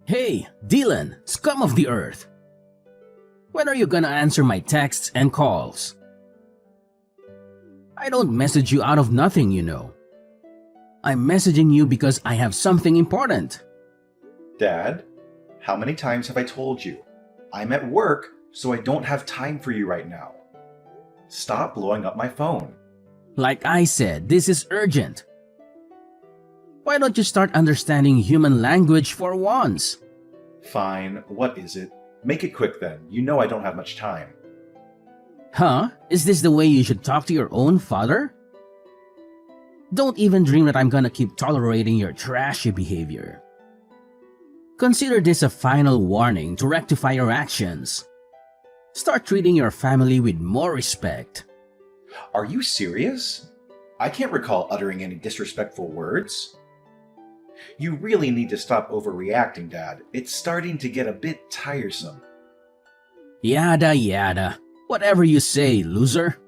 Hey, Dylan, scum of the earth. When are you gonna answer my texts and calls? I don't message you out of nothing, you know. I'm messaging you because I have something important. Dad, how many times have I told you? I'm at work, so I don't have time for you right now. Stop blowing up my phone. Like I said, this is urgent. Why don't you start understanding human language for once? Fine, what is it? Make it quick then. You know I don't have much time. Huh? Is this the way you should talk to your own father? Don't even dream that I'm gonna keep tolerating your trashy behavior. Consider this a final warning to rectify your actions. Start treating your family with more respect. Are you serious? I can't recall uttering any disrespectful words. You really need to stop overreacting, Dad. It's starting to get a bit tiresome. Yada yada. Whatever you say, loser.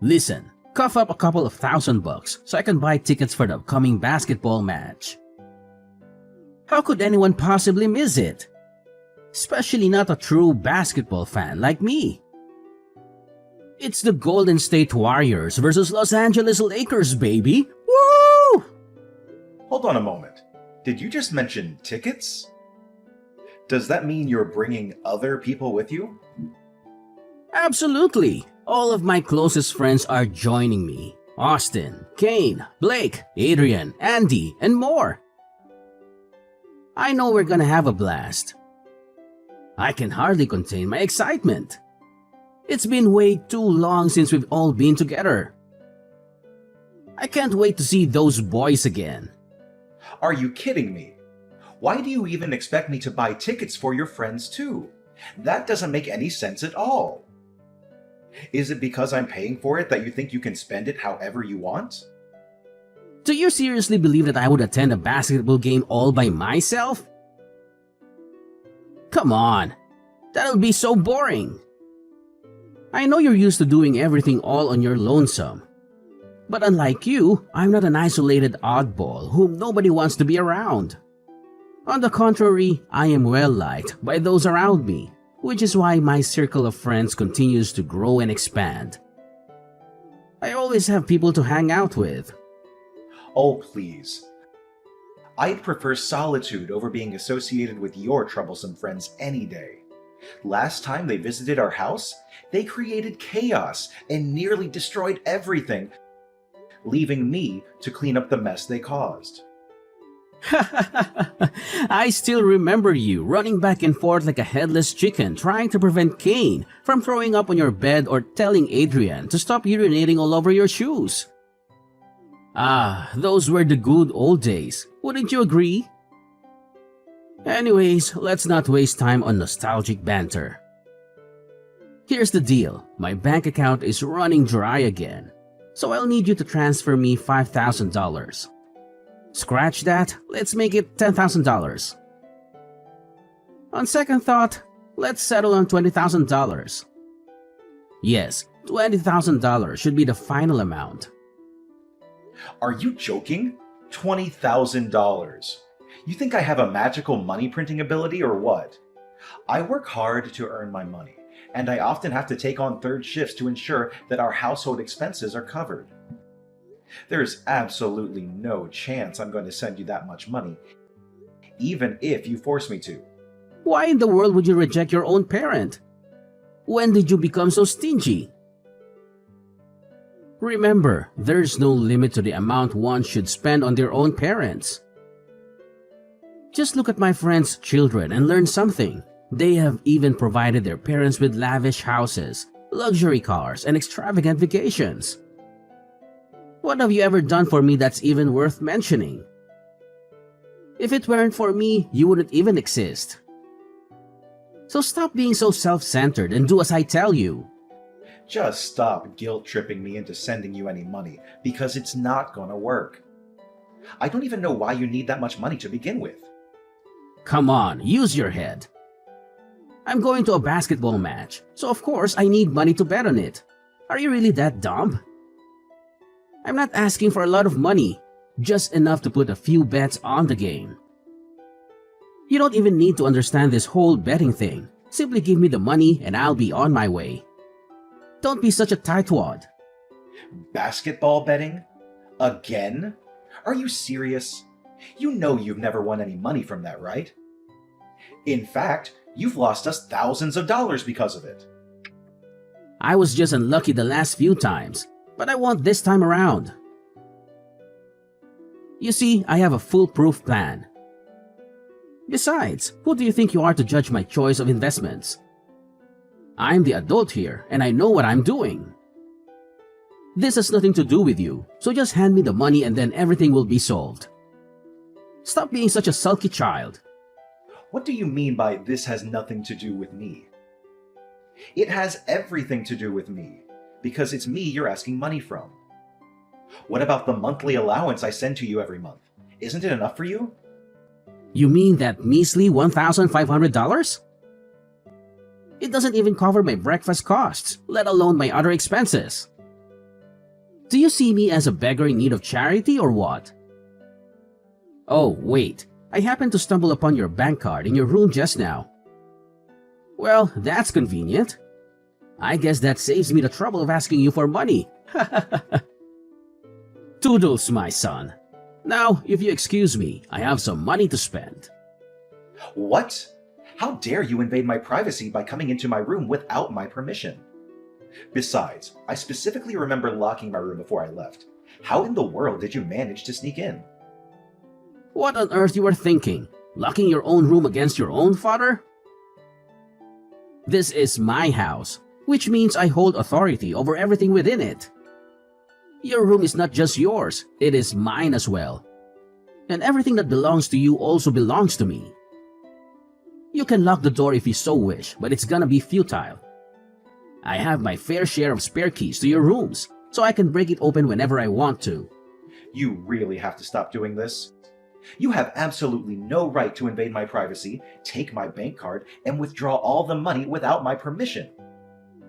Listen, cough up a couple of $1,000 so I can buy tickets for the upcoming basketball match. How could anyone possibly miss it? Especially not a true basketball fan like me. It's the Golden State Warriors versus Los Angeles Lakers, baby! Woo! Hold on a moment. Did you just mention tickets? Does that mean you're bringing other people with you? Absolutely! All of my closest friends are joining me. Austin, Kane, Blake, Adrian, Andy, and more. I know we're gonna have a blast. I can hardly contain my excitement. It's been way too long since we've all been together. I can't wait to see those boys again. Are you kidding me? Why do you even expect me to buy tickets for your friends too? That doesn't make any sense at all. Is it because I'm paying for it that you think you can spend it however you want? Do you seriously believe that I would attend a basketball game all by myself? Come on, that'll be so boring. I know you're used to doing everything all on your lonesome. But unlike you, I'm not an isolated oddball whom nobody wants to be around. On the contrary, I am well liked by those around me, which is why my circle of friends continues to grow and expand. I always have people to hang out with. Oh, please. I'd prefer solitude over being associated with your troublesome friends any day. Last time they visited our house, they created chaos and nearly destroyed everything, leaving me to clean up the mess they caused. I still remember you running back and forth like a headless chicken trying to prevent Kane from throwing up on your bed or telling Adrian to stop urinating all over your shoes. Ah, those were the good old days, wouldn't you agree? Anyways, let's not waste time on nostalgic banter. Here's the deal, my bank account is running dry again, so I'll need you to transfer me $5,000. Scratch that, let's make it $10,000. On second thought, let's settle on $20,000. Yes, $20,000 should be the final amount. Are you joking? $20,000. You think I have a magical money printing ability or what? I work hard to earn my money, and I often have to take on third shifts to ensure that our household expenses are covered. There's absolutely no chance I'm going to send you that much money, even if you force me to. Why in the world would you reject your own parent? When did you become so stingy? Remember, there's no limit to the amount one should spend on their own parents. Just look at my friends' children and learn something. They have even provided their parents with lavish houses, luxury cars, and extravagant vacations. What have you ever done for me that's even worth mentioning? If it weren't for me, you wouldn't even exist. So stop being so self-centered and do as I tell you. Just stop guilt-tripping me into sending you any money, because it's not gonna work. I don't even know why you need that much money to begin with. Come on, use your head. I'm going to a basketball match, so of course I need money to bet on it. Are you really that dumb? I'm not asking for a lot of money, just enough to put a few bets on the game. You don't even need to understand this whole betting thing. Simply give me the money and I'll be on my way. Don't be such a tightwad. Basketball betting? Again? Are you serious? You know you've never won any money from that, right? In fact, you've lost us thousands of dollars because of it. I was just unlucky the last few times, but I won this time around. You see, I have a foolproof plan. Besides, who do you think you are to judge my choice of investments? I'm the adult here and I know what I'm doing. This has nothing to do with you, so just hand me the money and then everything will be solved. Stop being such a sulky child. What do you mean by this has nothing to do with me? It has everything to do with me, because it's me you're asking money from. What about the monthly allowance I send to you every month? Isn't it enough for you? You mean that measly $1,500? It doesn't even cover my breakfast costs, let alone my other expenses. Do you see me as a beggar in need of charity or what? Oh, wait. I happened to stumble upon your bank card in your room just now. Well, that's convenient. I guess that saves me the trouble of asking you for money. Toodles, my son. Now, if you excuse me, I have some money to spend. What? How dare you invade my privacy by coming into my room without my permission? Besides, I specifically remember locking my room before I left. How in the world did you manage to sneak in? What on earth you were thinking? Locking your own room against your own father? This is my house, which means I hold authority over everything within it. Your room is not just yours, it is mine as well. And everything that belongs to you also belongs to me. You can lock the door if you so wish, but it's gonna be futile. I have my fair share of spare keys to your rooms, so I can break it open whenever I want to. You really have to stop doing this. You have absolutely no right to invade my privacy, take my bank card, and withdraw all the money without my permission.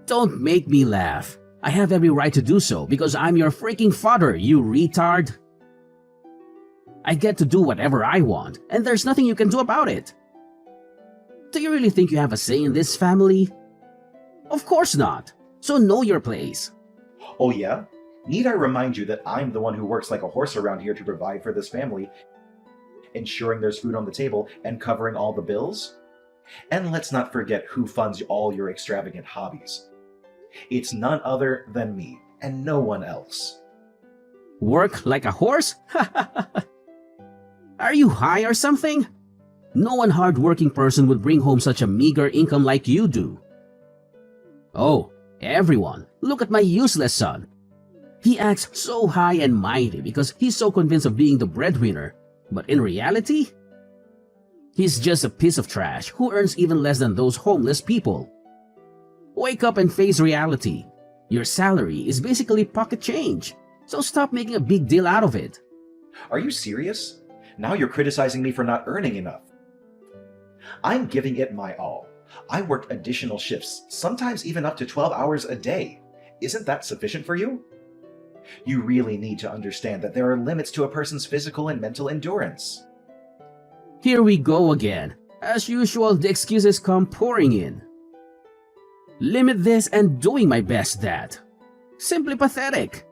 Don't make me laugh. I have every right to do so because I'm your freaking father, you retard. I get to do whatever I want, and there's nothing you can do about it. Do you really think you have a say in this family? Of course not. So know your place. Oh yeah? Need I remind you that I'm the one who works like a horse around here to provide for this family, ensuring there's food on the table and covering all the bills? And let's not forget who funds all your extravagant hobbies. It's none other than me, and no one else. Work like a horse? Are you high or something? No one hard-working person would bring home such a meager income like you do. Oh, everyone, look at my useless son. He acts so high and mighty because he's so convinced of being the breadwinner. But in reality, he's just a piece of trash who earns even less than those homeless people. Wake up and face reality. Your salary is basically pocket change, so stop making a big deal out of it. Are you serious? Now you're criticizing me for not earning enough. I'm giving it my all. I work additional shifts, sometimes even up to 12 hours a day. Isn't that sufficient for you? You really need to understand that there are limits to a person's physical and mental endurance. Here we go again. As usual, the excuses come pouring in. Limit this and doing my best, Dad. Simply pathetic.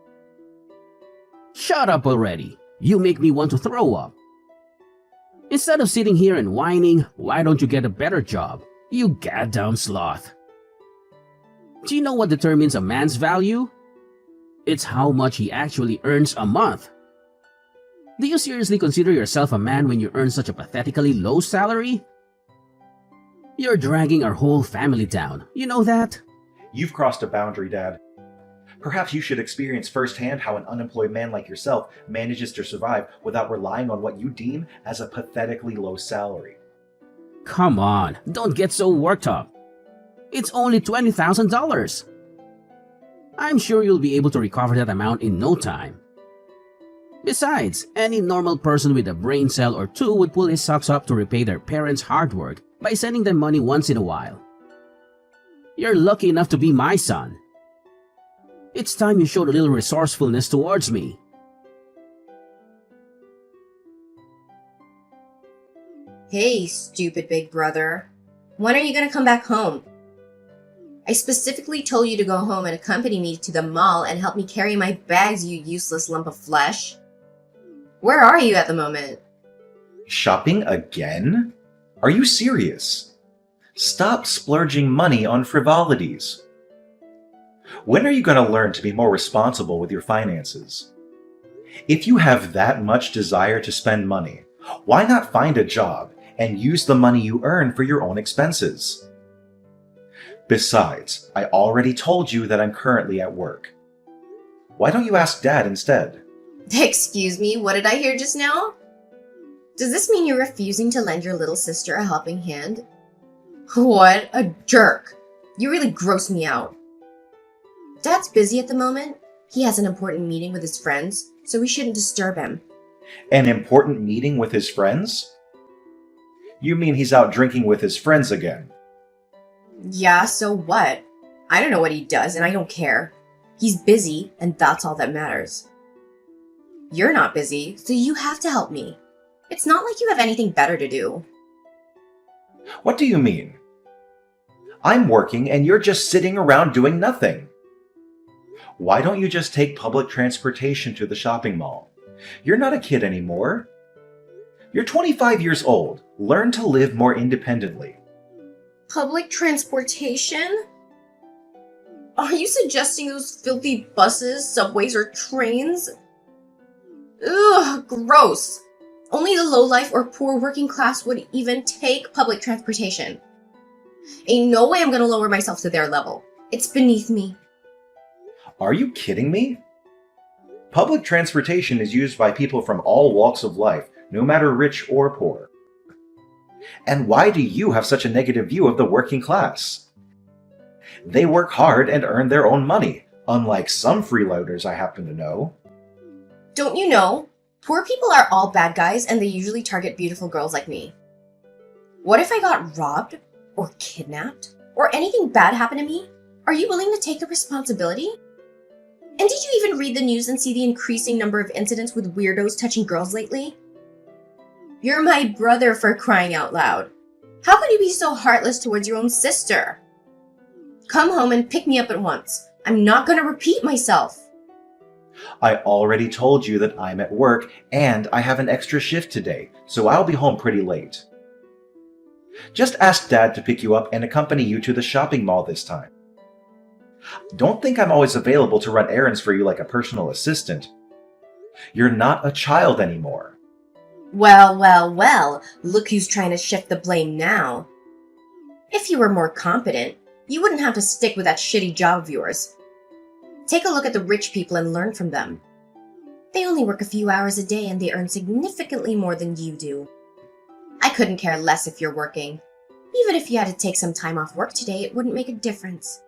Shut up already. You make me want to throw up. Instead of sitting here and whining, why don't you get a better job? You goddamn sloth. Do you know what determines a man's value? It's how much he actually earns a month. Do you seriously consider yourself a man when you earn such a pathetically low salary? You're dragging our whole family down, you know that? You've crossed a boundary, Dad. Perhaps you should experience firsthand how an unemployed man like yourself manages to survive without relying on what you deem as a pathetically low salary. Come on, don't get so worked up. It's only $20,000. I'm sure you'll be able to recover that amount in no time. Besides, any normal person with a brain cell or two would pull his socks up to repay their parents' hard work by sending them money once in a while. You're lucky enough to be my son. It's time you showed a little resourcefulness towards me. Hey, stupid big brother. When are you gonna come back home? I specifically told you to go home and accompany me to the mall and help me carry my bags, you useless lump of flesh. Where are you at the moment? Shopping again? Are you serious? Stop splurging money on frivolities. When are you going to learn to be more responsible with your finances? If you have that much desire to spend money, why not find a job and use the money you earn for your own expenses? Besides, I already told you that I'm currently at work. Why don't you ask Dad instead? Excuse me, what did I hear just now? Does this mean you're refusing to lend your little sister a helping hand? What a jerk. You really gross me out. Dad's busy at the moment. He has an important meeting with his friends, so we shouldn't disturb him. An important meeting with his friends? You mean he's out drinking with his friends again? Yeah, so what? I don't know what he does, and I don't care. He's busy, and that's all that matters. You're not busy, so you have to help me. It's not like you have anything better to do. What do you mean? I'm working and you're just sitting around doing nothing. Why don't you just take public transportation to the shopping mall? You're not a kid anymore. You're 25 years old. Learn to live more independently. Public transportation? Are you suggesting those filthy buses, subways, or trains? Ugh, gross. Only the lowlife or poor working class would even take public transportation. Ain't no way I'm gonna lower myself to their level. It's beneath me. Are you kidding me? Public transportation is used by people from all walks of life, no matter rich or poor. And why do you have such a negative view of the working class? They work hard and earn their own money, unlike some freeloaders I happen to know. Don't you know? Poor people are all bad guys and they usually target beautiful girls like me. What if I got robbed? Or kidnapped? Or anything bad happened to me? Are you willing to take the responsibility? And did you even read the news and see the increasing number of incidents with weirdos touching girls lately? You're my brother, for crying out loud. How could you be so heartless towards your own sister? Come home and pick me up at once. I'm not gonna repeat myself. I already told you that I'm at work and I have an extra shift today, so I'll be home pretty late. Just ask Dad to pick you up and accompany you to the shopping mall this time. Don't think I'm always available to run errands for you like a personal assistant. You're not a child anymore. Well, look who's trying to shift the blame now. If you were more competent, you wouldn't have to stick with that shitty job of yours. Take a look at the rich people and learn from them. They only work a few hours a day and they earn significantly more than you do. I couldn't care less if you're working. Even if you had to take some time off work today, it wouldn't make a difference.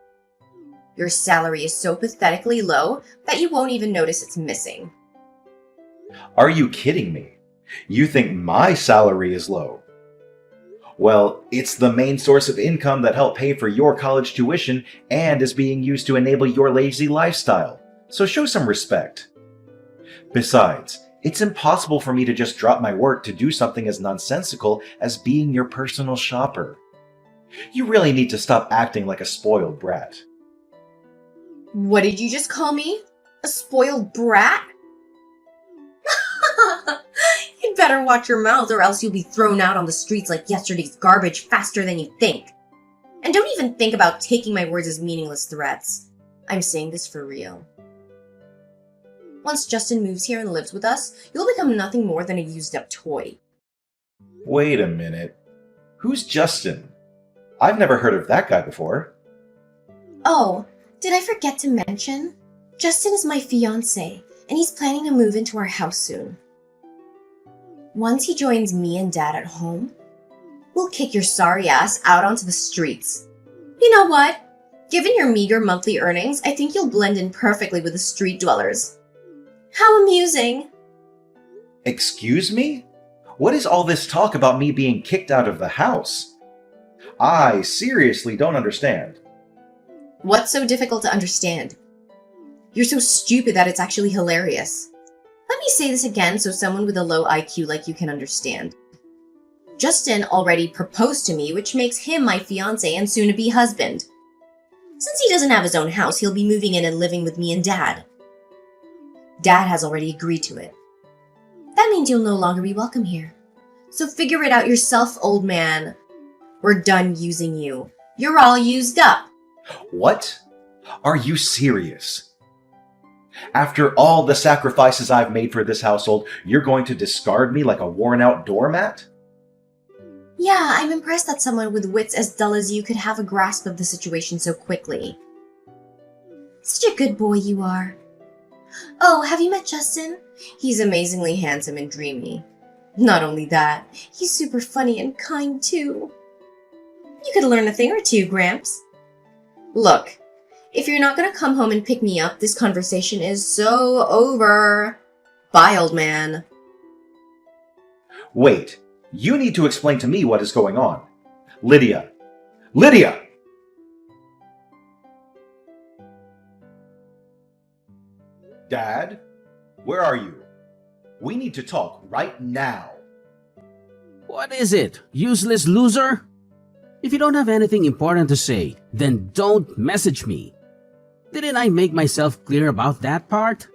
Your salary is so pathetically low that you won't even notice it's missing. Are you kidding me? You think my salary is low? Well, it's the main source of income that helped pay for your college tuition and is being used to enable your lazy lifestyle. So show some respect. Besides, it's impossible for me to just drop my work to do something as nonsensical as being your personal shopper. You really need to stop acting like a spoiled brat. What did you just call me? A spoiled brat? You'd better watch your mouth or else you'll be thrown out on the streets like yesterday's garbage faster than you think. And don't even think about taking my words as meaningless threats. I'm saying this for real. Once Justin moves here and lives with us, you'll become nothing more than a used-up toy. Wait a minute. Who's Justin? I've never heard of that guy before. Oh, did I forget to mention? Justin is my fiancé, and he's planning to move into our house soon. Once he joins me and Dad at home, we'll kick your sorry ass out onto the streets. You know what? Given your meager monthly earnings, I think you'll blend in perfectly with the street dwellers. How amusing! Excuse me? What is all this talk about me being kicked out of the house? I seriously don't understand. What's so difficult to understand? You're so stupid that it's actually hilarious. Let me say this again so someone with a low IQ like you can understand. Justin already proposed to me, which makes him my fiancé and soon-to-be husband. Since he doesn't have his own house, he'll be moving in and living with me and Dad. Dad has already agreed to it. That means you'll no longer be welcome here. So figure it out yourself, old man. We're done using you. You're all used up. What? Are you serious? After all the sacrifices I've made for this household, you're going to discard me like a worn-out doormat? Yeah, I'm impressed that someone with wits as dull as you could have a grasp of the situation so quickly. Such a good boy you are. Oh, have you met Justin? He's amazingly handsome and dreamy. Not only that, he's super funny and kind too. You could learn a thing or two, Gramps. Look, if you're not gonna come home and pick me up, this conversation is so over. Bye, old man. Wait, you need to explain to me what is going on. Lydia! Lydia! Dad? Where are you? We need to talk right now. What is it, useless loser? If you don't have anything important to say, then don't message me. Didn't I make myself clear about that part?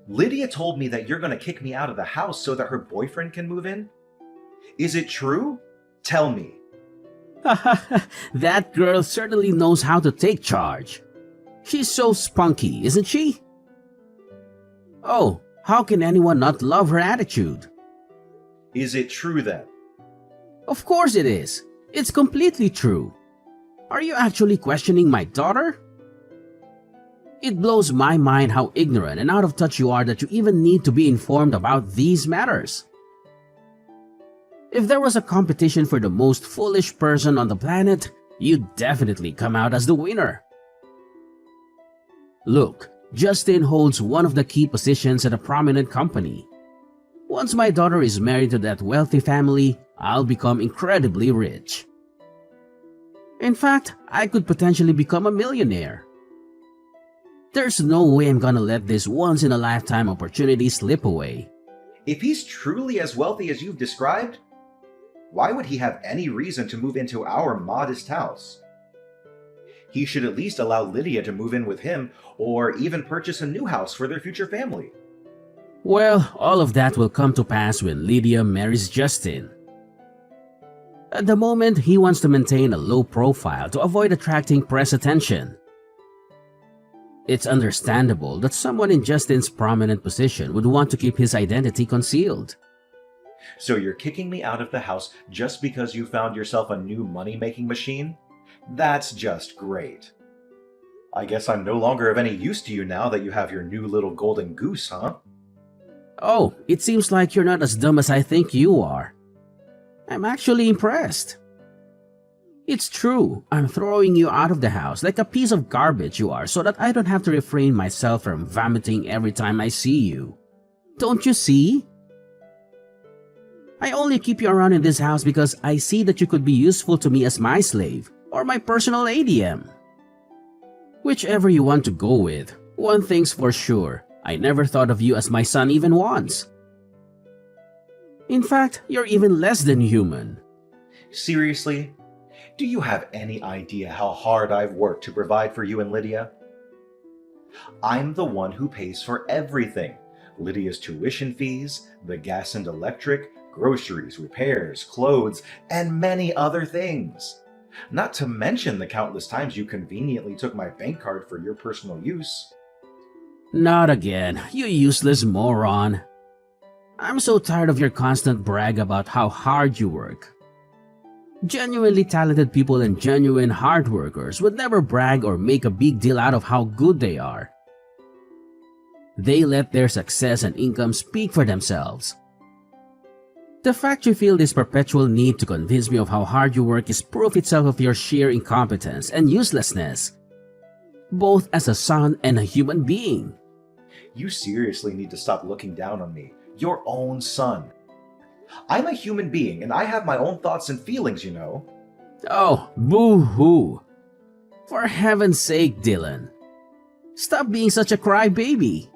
Lydia told me that you're going to kick me out of the house so that her boyfriend can move in. Is it true? Tell me. That girl certainly knows how to take charge. She's so spunky, isn't she? Oh, how can anyone not love her attitude? Is it true then? Of course it is. It's completely true. Are you actually questioning my daughter? It blows my mind how ignorant and out of touch you are that you even need to be informed about these matters. If there was a competition for the most foolish person on the planet, you'd definitely come out as the winner. Look, Justin holds one of the key positions at a prominent company. Once my daughter is married to that wealthy family, I'll become incredibly rich. In fact, I could potentially become a millionaire. There's no way I'm gonna let this once-in-a-lifetime opportunity slip away. If he's truly as wealthy as you've described, why would he have any reason to move into our modest house? He should at least allow Lydia to move in with him or even purchase a new house for their future family. Well, all of that will come to pass when Lydia marries Justin. At the moment, he wants to maintain a low profile to avoid attracting press attention. It's understandable that someone in Justin's prominent position would want to keep his identity concealed. So you're kicking me out of the house just because you found yourself a new money-making machine? That's just great. I guess I'm no longer of any use to you now that you have your new little golden goose, huh? Oh, it seems like you're not as dumb as I think you are. I'm actually impressed. It's true, I'm throwing you out of the house like a piece of garbage you are so that I don't have to refrain myself from vomiting every time I see you. Don't you see? I only keep you around in this house because I see that you could be useful to me as my slave or my personal ADM. Whichever you want to go with, one thing's for sure, I never thought of you as my son even once. In fact, you're even less than human. Seriously? Do you have any idea how hard I've worked to provide for you and Lydia? I'm the one who pays for everything. Lydia's tuition fees, the gas and electric, groceries, repairs, clothes, and many other things. Not to mention the countless times you conveniently took my bank card for your personal use. Not again, you useless moron. I'm so tired of your constant brag about how hard you work. Genuinely talented people and genuine hard workers would never brag or make a big deal out of how good they are. They let their success and income speak for themselves. The fact you feel this perpetual need to convince me of how hard you work is proof itself of your sheer incompetence and uselessness, both as a son and a human being. You seriously need to stop looking down on me, your own son. I'm a human being and I have my own thoughts and feelings, you know. Oh, boo-hoo. For heaven's sake, Dylan. Stop being such a crybaby.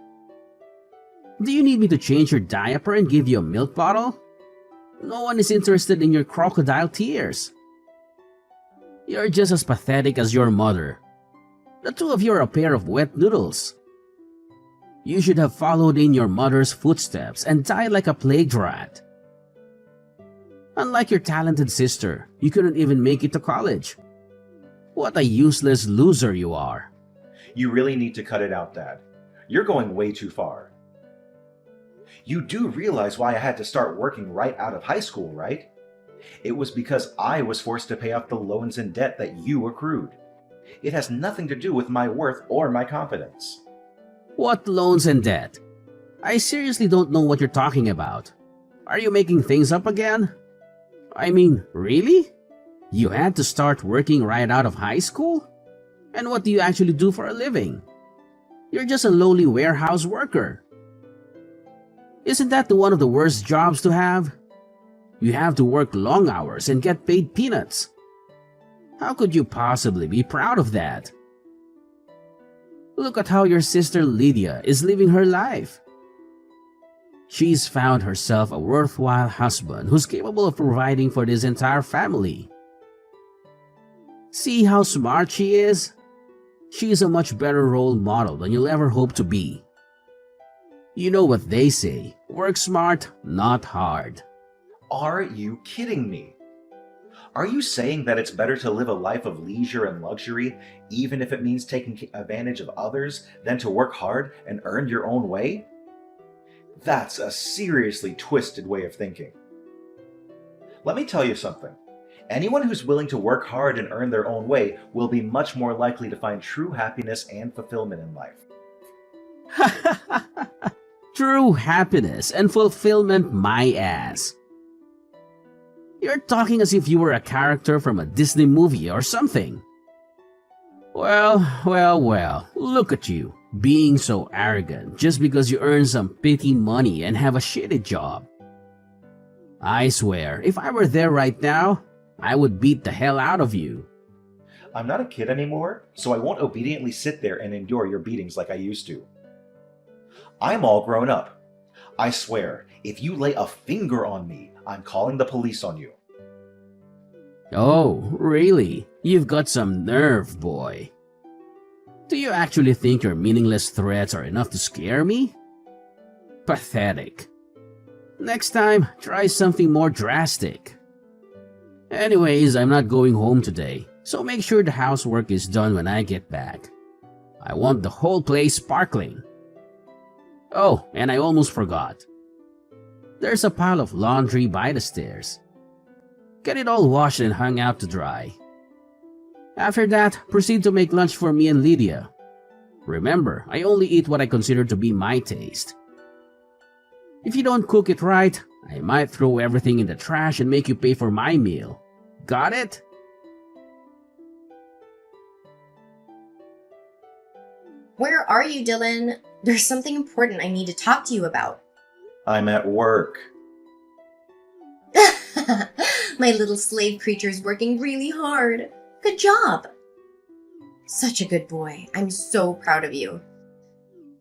Do you need me to change your diaper and give you a milk bottle? No one is interested in your crocodile tears. You're just as pathetic as your mother. The two of you are a pair of wet noodles. You should have followed in your mother's footsteps and died like a plague rat. Unlike your talented sister, you couldn't even make it to college. What a useless loser you are. You really need to cut it out, Dad. You're going way too far. You do realize why I had to start working right out of high school, right? It was because I was forced to pay off the loans and debt that you accrued. It has nothing to do with my worth or my confidence. What loans and debt? I seriously don't know what you're talking about. Are you making things up again? I mean, really? You had to start working right out of high school? And what do you actually do for a living? You're just a lowly warehouse worker. Isn't that one of the worst jobs to have? You have to work long hours and get paid peanuts. How could you possibly be proud of that? Look at how your sister Lydia is living her life. She's found herself a worthwhile husband who's capable of providing for this entire family. See how smart she is? She is a much better role model than you'll ever hope to be. You know what they say, work smart, not hard. Are you kidding me? Are you saying that it's better to live a life of leisure and luxury, even if it means taking advantage of others, than to work hard and earn your own way? That's a seriously twisted way of thinking. Let me tell you something. Anyone who's willing to work hard and earn their own way will be much more likely to find true happiness and fulfillment in life. True happiness and fulfillment, my ass. You're talking as if you were a character from a Disney movie or something. Well, look at you, being so arrogant just because you earn some petty money and have a shitty job. I swear, if I were there right now, I would beat the hell out of you. I'm not a kid anymore, so I won't obediently sit there and endure your beatings like I used to. I'm all grown up. I swear, if you lay a finger on me, I'm calling the police on you. Oh, really? You've got some nerve, boy. Do you actually think your meaningless threats are enough to scare me? Pathetic. Next time, try something more drastic. Anyways, I'm not going home today, so make sure the housework is done when I get back. I want the whole place sparkling. Oh, and I almost forgot. There's a pile of laundry by the stairs. Get it all washed and hung out to dry. After that, proceed to make lunch for me and Lydia. Remember, I only eat what I consider to be my taste. If you don't cook it right, I might throw everything in the trash and make you pay for my meal. Got it? Where are you, Dylan? There's something important I need to talk to you about. I'm at work. My little slave creature's working really hard. Good job. Such a good boy. I'm so proud of you.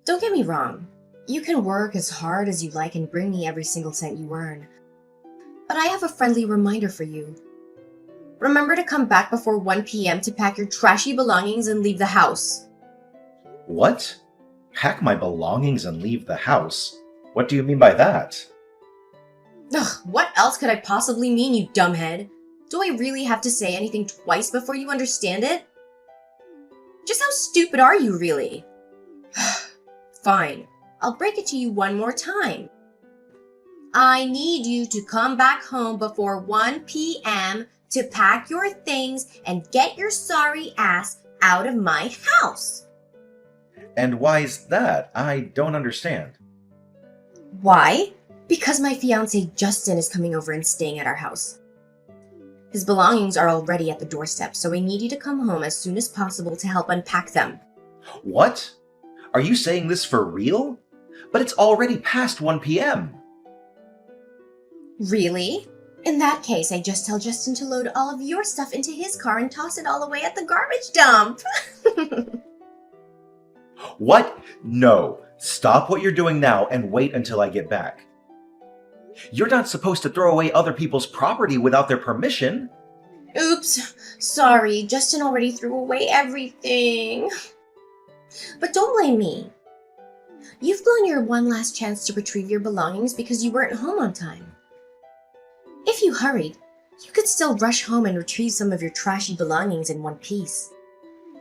Don't get me wrong. You can work as hard as you like and bring me every single cent you earn. But I have a friendly reminder for you. Remember to come back before 1 p.m. to pack your trashy belongings and leave the house. What? Pack my belongings and leave the house? What do you mean by that? Ugh, what else could I possibly mean, you dumbhead? Do I really have to say anything twice before you understand it? Just how stupid are you, really? Fine, I'll break it to you one more time. I need you to come back home before 1 p.m. to pack your things and get your sorry ass out of my house. And why's that? I don't understand. Why? Because my fiancé Justin is coming over and staying at our house. His belongings are already at the doorstep, so I need you to come home as soon as possible to help unpack them. What? Are you saying this for real? But it's already past 1 p.m. Really? In that case, I just tell Justin to load all of your stuff into his car and toss it all away at the garbage dump. What? No. Stop what you're doing now and wait until I get back. You're not supposed to throw away other people's property without their permission. Oops, sorry, Justin already threw away everything. But don't blame me. You've blown your one last chance to retrieve your belongings because you weren't home on time. If you hurried, you could still rush home and retrieve some of your trashy belongings in one piece.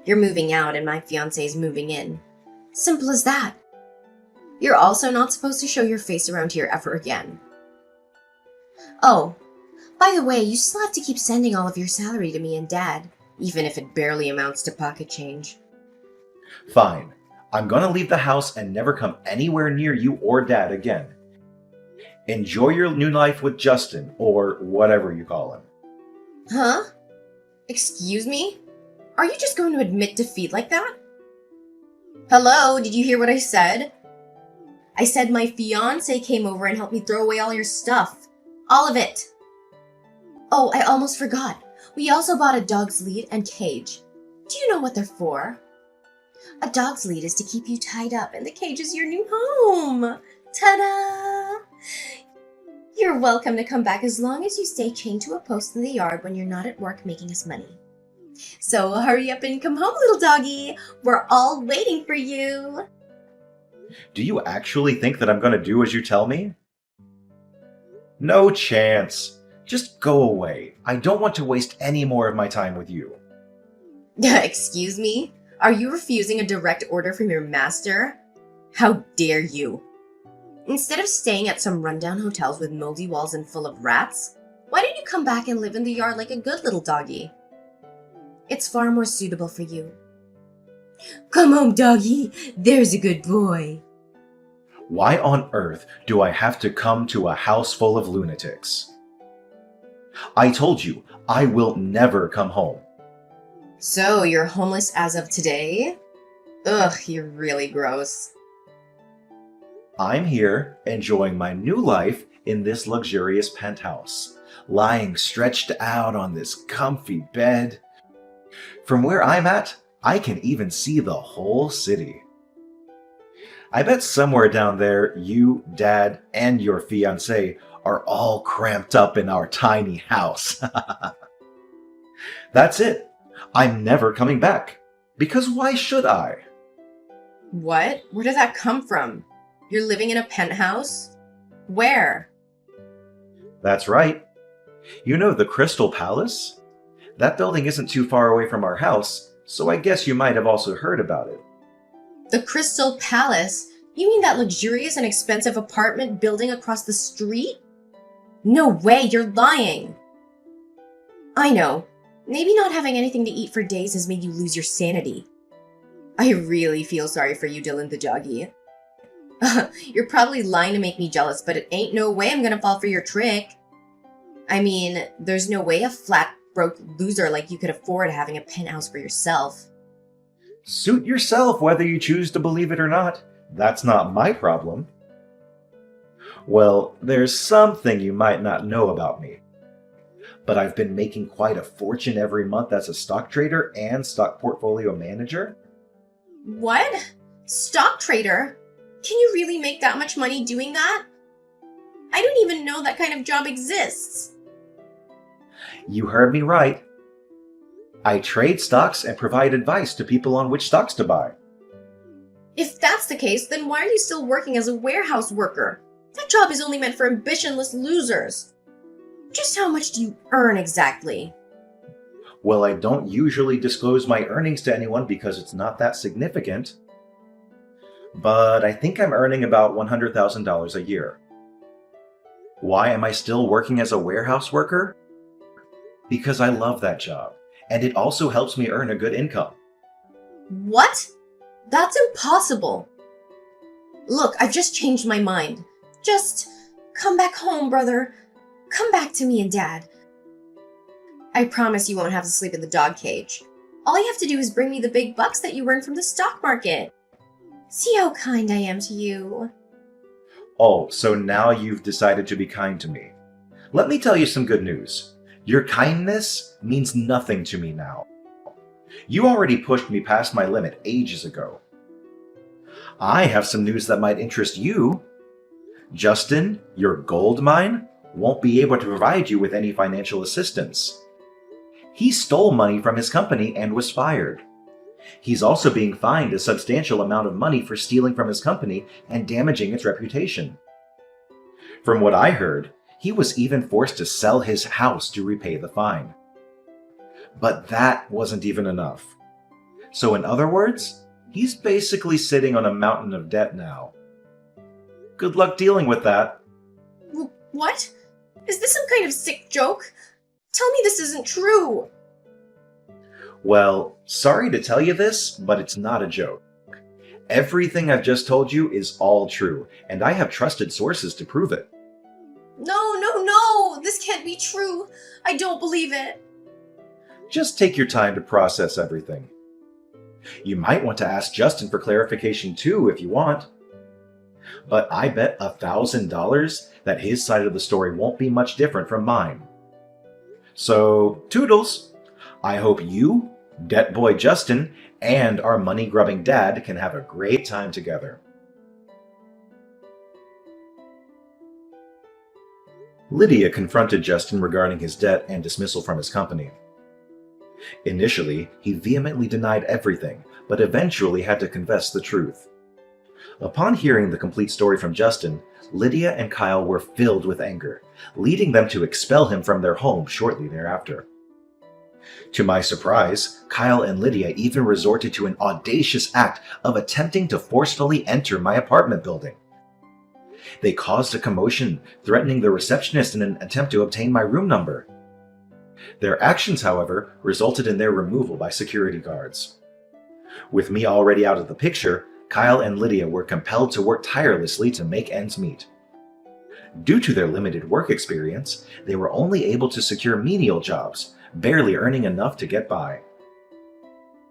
You're moving out and my fiancé's moving in. Simple as that. You're also not supposed to show your face around here ever again. Oh, by the way, you still have to keep sending all of your salary to me and Dad, even if it barely amounts to pocket change. Fine. I'm gonna leave the house and never come anywhere near you or Dad again. Enjoy your new life with Justin, or whatever you call him. Huh? Excuse me? Are you just going to admit defeat like that? Hello, did you hear what I said? I said my fiancé came over and helped me throw away all your stuff. All of it. Oh, I almost forgot. We also bought a dog's lead and cage. Do you know what they're for? A dog's lead is to keep you tied up, and the cage is your new home. Ta-da! You're welcome to come back as long as you stay chained to a post in the yard when you're not at work making us money. So hurry up and come home, little doggy. We're all waiting for you. Do you actually think that I'm gonna do as you tell me? No chance. Just go away. I don't want to waste any more of my time with you. Excuse me? Are you refusing a direct order from your master? How dare you? Instead of staying at some rundown hotels with moldy walls and full of rats, why don't you come back and live in the yard like a good little doggy? It's far more suitable for you. Come home, doggy. There's a good boy. Why on earth do I have to come to a house full of lunatics? I told you, I will never come home. So, you're homeless as of today? Ugh, you're really gross. I'm here enjoying my new life in this luxurious penthouse, lying stretched out on this comfy bed. From where I'm at, I can even see the whole city. I bet somewhere down there, you, Dad, and your fiancé are all cramped up in our tiny house. That's it. I'm never coming back. Because why should I? What? Where did that come from? You're living in a penthouse? Where? That's right. You know the Crystal Palace? That building isn't too far away from our house, so I guess you might have also heard about it. The Crystal Palace? You mean that luxurious and expensive apartment building across the street? No way, you're lying! I know. Maybe not having anything to eat for days has made you lose your sanity. I really feel sorry for you, Dylan the Doggy. You're probably lying to make me jealous, but it ain't no way I'm gonna fall for your trick. I mean, there's no way a flat, broke loser like you could afford having a penthouse for yourself. Suit yourself whether you choose to believe it or not. That's not my problem. Well, there's something you might not know about me. But I've been making quite a fortune every month as a stock trader and stock portfolio manager. What? Stock trader? Can you really make that much money doing that? I don't even know that kind of job exists. You heard me right. I trade stocks and provide advice to people on which stocks to buy. If that's the case, then why are you still working as a warehouse worker? That job is only meant for ambitionless losers. Just how much do you earn exactly? Well, I don't usually disclose my earnings to anyone because it's not that significant. But I think I'm earning about $100,000 a year. Why am I still working as a warehouse worker? Because I love that job, and it also helps me earn a good income. What? That's impossible. Look, I've just changed my mind. Just come back home, brother. Come back to me and Dad. I promise you won't have to sleep in the dog cage. All you have to do is bring me the big bucks that you earned from the stock market. See how kind I am to you. Oh, so now you've decided to be kind to me. Let me tell you some good news. Your kindness means nothing to me now. You already pushed me past my limit ages ago. I have some news that might interest you. Justin, your gold mine, won't be able to provide you with any financial assistance. He stole money from his company and was fired. He's also being fined a substantial amount of money for stealing from his company and damaging its reputation. From what I heard, he was even forced to sell his house to repay the fine. But that wasn't even enough. So in other words, he's basically sitting on a mountain of debt now. Good luck dealing with that. What? Is this some kind of sick joke? Tell me this isn't true. Well, sorry to tell you this, but it's not a joke. Everything I've just told you is all true, and I have trusted sources to prove it. No, this can't be true. I don't believe it. Just take your time to process everything. You might want to ask Justin for clarification too if you want. But I bet $1,000 that his side of the story won't be much different from mine. So, toodles! I hope you, Debt Boy Justin, and our money-grubbing dad can have a great time together. Lydia confronted Justin regarding his debt and dismissal from his company. Initially, he vehemently denied everything, but eventually had to confess the truth. Upon hearing the complete story from Justin, Lydia and Kyle were filled with anger, leading them to expel him from their home shortly thereafter. To my surprise, Kyle and Lydia even resorted to an audacious act of attempting to forcefully enter my apartment building. They caused a commotion, threatening the receptionist in an attempt to obtain my room number. Their actions, however, resulted in their removal by security guards. With me already out of the picture, Kyle and Lydia were compelled to work tirelessly to make ends meet. Due to their limited work experience, they were only able to secure menial jobs, barely earning enough to get by.